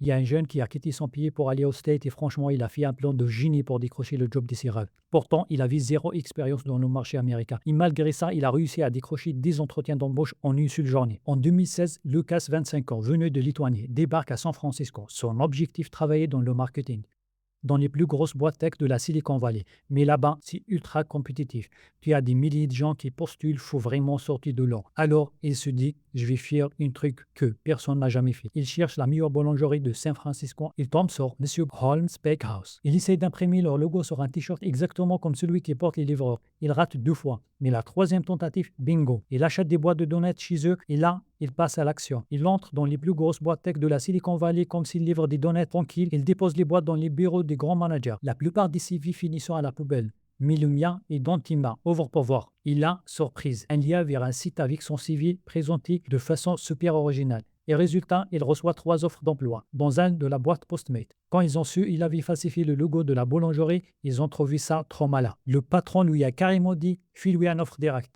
Il y a un jeune qui a quitté son pays pour aller au State et franchement, il a fait un plan de génie pour décrocher le job de ses rêves. Pourtant, il avait zéro expérience dans le marché américain. Et malgré ça, il a réussi à décrocher 10 entretiens d'embauche en une seule journée. En 2016, Lucas, 25 ans, venu de Lituanie, débarque à San Francisco. Son objectif, travailler dans le marketing dans les plus grosses boîtes tech de la Silicon Valley. Mais là-bas, c'est ultra compétitif. Tu as des milliers de gens qui postulent, il faut vraiment sortir de l'or. Alors, il se dit, je vais faire un truc que personne n'a jamais fait. Il cherche la meilleure boulangerie de San Francisco. Il tombe sur Monsieur Holmes Bakehouse. Il essaie d'imprimer leur logo sur un t-shirt exactement comme celui qui porte les livreurs. Il rate 2 fois. Mais la troisième tentative, bingo. Il achète des boîtes de donuts chez eux et là, il passe à l'action. Il entre dans les plus grosses boîtes tech de la Silicon Valley comme s'il livre des donuts tranquilles. Il dépose les boîtes dans les bureaux des grands managers. La plupart des CV finissant à la poubelle. Mais le mien est dans Tima, overpower. Il a, surprise, un lien vers un site avec son CV présenté de façon super originale. Et résultat, il reçoit 3 offres d'emploi dans un de la boîte Postmate. Quand ils ont su il avait falsifié le logo de la boulangerie, ils ont trouvé ça trop malin. Le patron lui a carrément dit, file-lui une offre directe.